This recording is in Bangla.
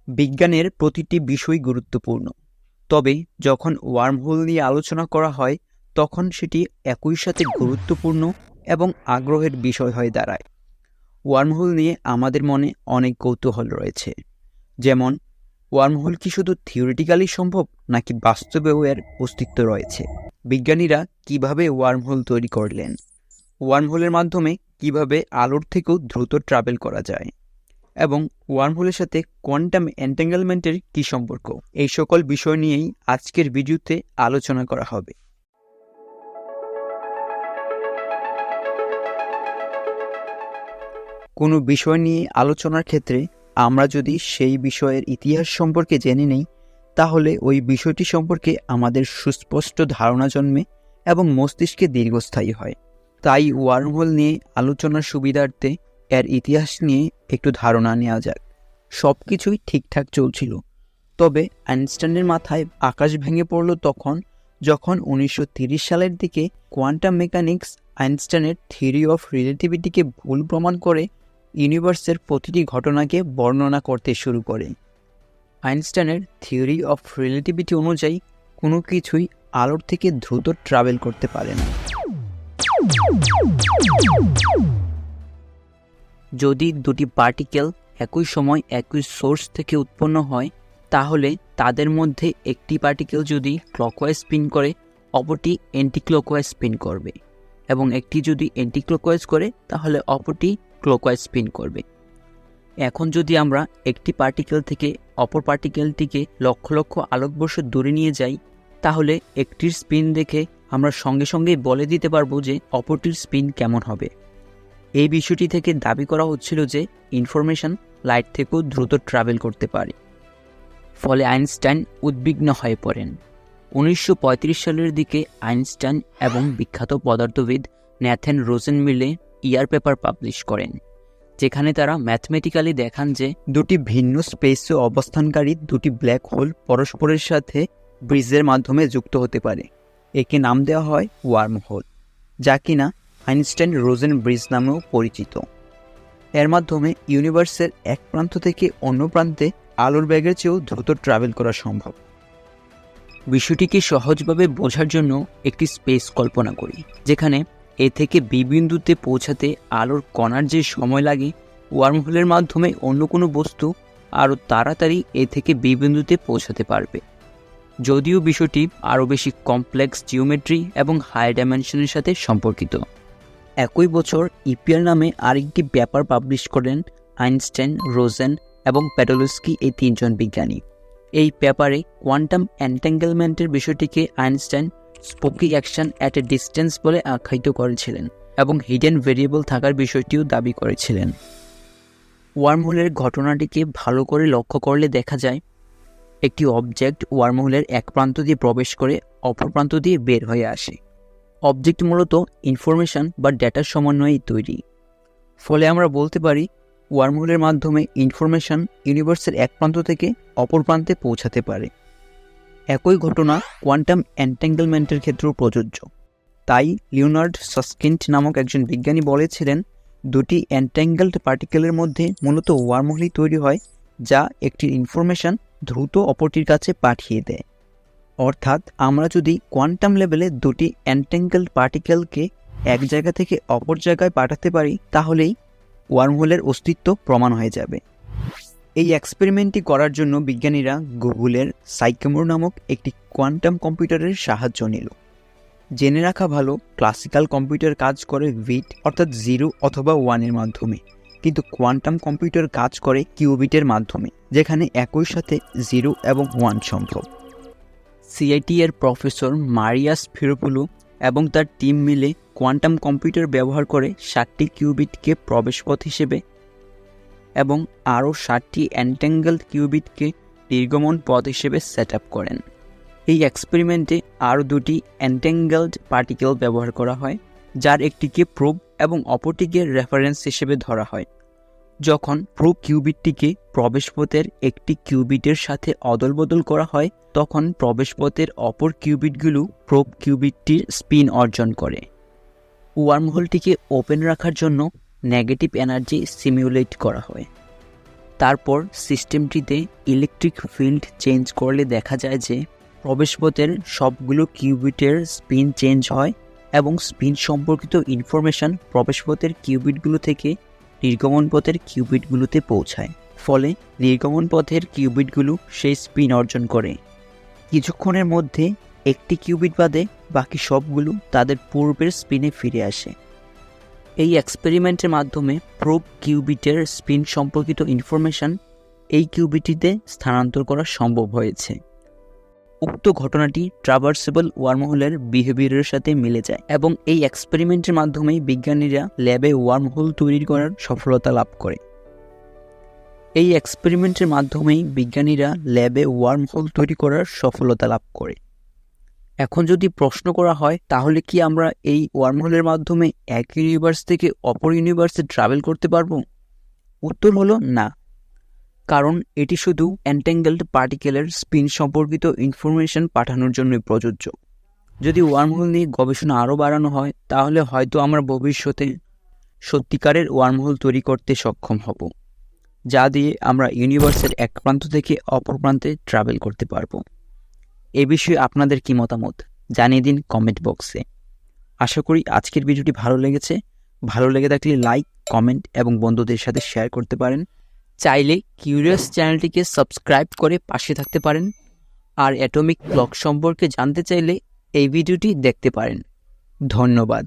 বিজ্ঞানের প্রতিটি বিষয় গুরুত্বপূর্ণ, তবে যখন ওয়ার্মহোল নিয়ে আলোচনা করা হয় তখন সেটি একই সাথে গুরুত্বপূর্ণ এবং আগ্রহের বিষয় হয়ে দাঁড়ায়। ওয়ার্মহোল নিয়ে আমাদের মনে অনেক কৌতূহল রয়েছে, যেমন ওয়ার্মহোল কি শুধু থিওরিটিক্যালি সম্ভব নাকি বাস্তবেও এর অস্তিত্ব রয়েছে? বিজ্ঞানীরা কিভাবে ওয়ার্মহোল তৈরি করলেন? ওয়ার্মহোলের মাধ্যমে কিভাবে আলোর থেকেও দ্রুত ট্রাভেল করা যায়? এবং ওয়ার্মহোলের সাথে কোয়ান্টাম এন্ট্যাঙ্গেলমেন্টের কী সম্পর্ক? এই সকল বিষয় নিয়েই আজকের ভিডিওতে আলোচনা করা হবে। কোনো বিষয় নিয়ে আলোচনার ক্ষেত্রে আমরা যদি সেই বিষয়ের ইতিহাস সম্পর্কে জেনে নেই, তাহলে ওই বিষয়টি সম্পর্কে আমাদের সুস্পষ্ট ধারণা জন্মে এবং মস্তিষ্কে দীর্ঘস্থায়ী হয়। তাই ওয়ার্মহোল নিয়ে আলোচনার সুবিধার্থে এর ইতিহাস নিয়ে একটু ধারণা নেওয়া যাক। সব কিছুই ঠিকঠাক চলছিল, তবে আইনস্টাইনের মাথায় আকাশ ভেঙে পড়ল যখন 1930 সালের দিকে কোয়ান্টাম মেকানিক্স আইনস্টাইনের থিওরি অফ রিলেটিভিটিকে ভুল প্রমাণ করে ইউনিভার্সের প্রতিটি ঘটনাকে বর্ণনা করতে শুরু করে। আইনস্টাইনের থিওরি অফ রিলেটিভিটি অনুযায়ী কোনো কিছুই আলোর থেকে দ্রুত ট্রাভেল করতে পারে না। যদি দুটি পার্টিকেল একই সময় একই সোর্স থেকে উৎপন্ন হয়, তাহলে তাদের মধ্যে একটি পার্টিকেল যদি ক্লকওয়াইজ স্পিন করে, অপরটি অ্যান্টি ক্লকওয়াইজ স্পিন করবে, এবং একটি যদি অ্যান্টি ক্লকওয়াইজ করে তাহলে অপরটি ক্লকওয়াইজ স্পিন করবে। এখন যদি আমরা একটি পার্টিকেল থেকে অপর পার্টিকেলটিকে লক্ষ লক্ষ আলোকবর্ষ দূরে নিয়ে যাই, তাহলে একটির স্পিন দেখে আমরা সঙ্গে সঙ্গেই বলে দিতে পারবো যে অপরটির স্পিন কেমন হবে। এই বিষয়টি থেকে দাবি করা হচ্ছিল যে ইনফরমেশন লাইট থেকেও দ্রুত ট্রাভেল করতে পারে। ফলে আইনস্টাইন উদ্বিগ্ন হয়ে পড়েন। 1935 সালের দিকে আইনস্টাইন এবং বিখ্যাত পদার্থবিদ ন্যাথান রোজেন মিলে ইয়ার পেপার পাবলিশ করেন, যেখানে তারা ম্যাথমেটিক্যালি দেখান যে দুটি ভিন্ন স্পেসে অবস্থানকারী দুটি ব্ল্যাক হোল পরস্পরের সাথে ব্রিজের মাধ্যমে যুক্ত হতে পারে। একে নাম দেওয়া হয় ওয়ার্মহোল, যা কিনা আইনস্টাইন রোজেন ব্রিজ নামেও পরিচিত। এর মাধ্যমে ইউনিভার্সের এক প্রান্ত থেকে অন্য প্রান্তে আলোর বেগের চেয়েও দ্রুত ট্রাভেল করা সম্ভব। বিষয়টিকে সহজভাবে বোঝার জন্য একটি স্পেস কল্পনা করি, যেখানে এ থেকে বি বিন্দুতে পৌঁছাতে আলোর কণার যে সময় লাগে, ওয়ার্মহোলের মাধ্যমে অন্য কোনো বস্তু আরও তাড়াতাড়ি এ থেকে বি বিন্দুতে পৌঁছাতে পারবে। যদিও বিষয়টি আরও বেশি কমপ্লেক্স জিওমেট্রি এবং হাই ডাইমেনশনের সাথে সম্পর্কিত। একই বছর ইপিআর নামে আরেকটি পেপার পাবলিশ করেন আইনস্টাইন, রোজেন এবং প্যাডলস্কি, এই তিনজন বিজ্ঞানী। এই পেপারে কোয়ান্টাম এন্ট্যাঙ্গেলমেন্টের বিষয়টিকে Einstein spooky action at a distance বলে আখ্যায়িত করেছিলেন এবং হিডেন ভেরিয়েবল থাকার বিষয়টিও দাবি করেছিলেন। ওয়ার্মহোলের ঘটনাটিকে ভালো করে লক্ষ্য করলে দেখা যায়, একটি অবজেক্ট ওয়ার্মহোলের এক প্রান্ত দিয়ে প্রবেশ করে অপর প্রান্ত দিয়ে বের হয়ে আসে। অবজেক্ট মূলত ইনফরমেশন বা ডেটার সমন্বয়েই তৈরি। ফলে আমরা বলতে পারি ওয়ার্মহোলের মাধ্যমে ইনফরমেশন ইউনিভার্সের এক প্রান্ত থেকে অপর প্রান্তে পৌঁছাতে পারে। একই ঘটনা কোয়ান্টাম এন্ট্যাঙ্গেলমেন্টের ক্ষেত্রেও প্রযোজ্য। তাই লিওনার্ড সাসকিন্ড নামক একজন বিজ্ঞানী বলেছিলেন, দুটি এন্ট্যাঙ্গেলড পার্টিকেলের মধ্যে মূলত ওয়ার্মহোলই তৈরি হয়, যা একটি ইনফরমেশন দ্রুত অপরটির কাছে পাঠিয়ে দেয়। অর্থাৎ আমরা যদি কোয়ান্টাম লেভেলে দুটি এন্ট্যাঙ্গেলড পার্টিকেলকে এক জায়গা থেকে অপর জায়গায় পাঠাতে পারি, তাহলেই ওয়ার্মহোলের অস্তিত্ব প্রমাণ হয়ে যাবে। এই এক্সপেরিমেন্টটি করার জন্য বিজ্ঞানীরা গুগলের সাইকেমোর নামক একটি কোয়ান্টাম কম্পিউটারের সাহায্য নিল। জেনে রাখা ভালো, ক্লাসিক্যাল কম্পিউটার কাজ করে বিট অর্থাৎ 0 অথবা 1-এর মাধ্যমে, কিন্তু কোয়ান্টাম কম্পিউটার কাজ করে কিউবিটের মাধ্যমে, যেখানে একই সাথে 0 এবং 1 সম্ভব। সিআইটি এর প্রফেসর মারিয়া স্ফিরোপুলো এবং তার টিম মিলে কোয়ান্টাম কম্পিউটার ব্যবহার করে 7টি কিউবিটকে প্রবেশপথ হিসেবে এবং আরও 7টি এন্ট্যাঙ্গেলড কিউবিটকে নির্গমন পথ হিসেবে সেট আপ করেন। এই এক্সপেরিমেন্টে আরও দুটি এন্ট্যাঙ্গেলড পার্টিকেল ব্যবহার করা হয়, যার একটিকে প্রোব এবং অপরটিকে রেফারেন্স হিসেবে ধরা হয়। যখন প্রোব কিউবিটটিকে প্রবেশপথের একটি কিউবিটের সাথে অদলবদল করা হয়, তখন প্রবেশপথের অপর কিউবিটগুলো প্রোব কিউবিটটির স্পিন অর্জন করে। ওয়ার্মহোলটিকে ওপেন রাখার জন্য নেগেটিভ এনার্জি সিমিউলেট করা হয়। তারপর সিস্টেমটিতে ইলেকট্রিক ফিল্ড চেঞ্জ করলে দেখা যায় যে প্রবেশপথের সবগুলো কিউবিটের স্পিন চেঞ্জ হয় এবং স্পিন সম্পর্কিত ইনফরমেশন প্রবেশপথের কিউবিটগুলো থেকে নির্গমন পথের কিউবিটগুলোতে পৌঁছায়। ফলে নির্গমন পথের কিউবিটগুলো সেই স্পিন অর্জন করে। কিছুক্ষণের মধ্যে একটি কিউবিট বাদে বাকি সবগুলো তাদের পূর্বের স্পিনে ফিরে আসে। এই এক্সপেরিমেন্টের মাধ্যমে প্রোব কিউবিটের স্পিন সম্পর্কিত ইনফরমেশন এই কিউবিটিতে স্থানান্তর করা সম্ভব হয়েছে। উক্ত ঘটনাটি ট্রাভার্সেবল ওয়ার্মহোলের বিহেভিয়ারের সাথে মিলে যায় এবং এই এক্সপেরিমেন্টের মাধ্যমেই বিজ্ঞানীরা ল্যাবে ওয়ার্মহোল তৈরি করার সফলতা লাভ করে। এই এক্সপেরিমেন্টের মাধ্যমেই বিজ্ঞানীরা ল্যাবে ওয়ার্মহোল তৈরি করার সফলতা লাভ করে। এখন যদি প্রশ্ন করা হয় তাহলে কি আমরা এই ওয়ার্মহোলের মাধ্যমে এক ইউনিভার্স থেকে অপর ইউনিভার্সে ট্রাভেল করতে পারবো? উত্তর হলো না, কারণ এটি শুধু এন্ট্যাঙ্গেলড পার্টিকেলের স্পিন সম্পর্কিত ইনফরমেশন পাঠানোর জন্যই প্রযোজ্য। যদি ওয়ার্মহোল নিয়ে গবেষণা আরও বাড়ানো হয় তাহলে হয়তো আমরা ভবিষ্যতে সত্যিকারের ওয়ার্মহোল তৈরি করতে সক্ষম হব, যা দিয়ে আমরা ইউনিভার্সের এক প্রান্ত থেকে অপর প্রান্তে ট্রাভেল করতে পারবো। এ বিষয়ে আপনাদের কি মতামত জানিয়ে দিন কমেন্ট বক্সে। আশা করি আজকের ভিডিওটি ভালো লেগেছে। ভালো লেগে থাকলে লাইক, কমেন্ট এবং বন্ধুদের সাথে শেয়ার করতে পারেন। চাইলে কিউরিয়াস চ্যানেলটিকে সাবস্ক্রাইব করে পাশে থাকতে পারেন। আর অ্যাটমিক ক্লক সম্পর্কে জানতে চাইলে এই ভিডিওটি দেখতে পারেন। ধন্যবাদ।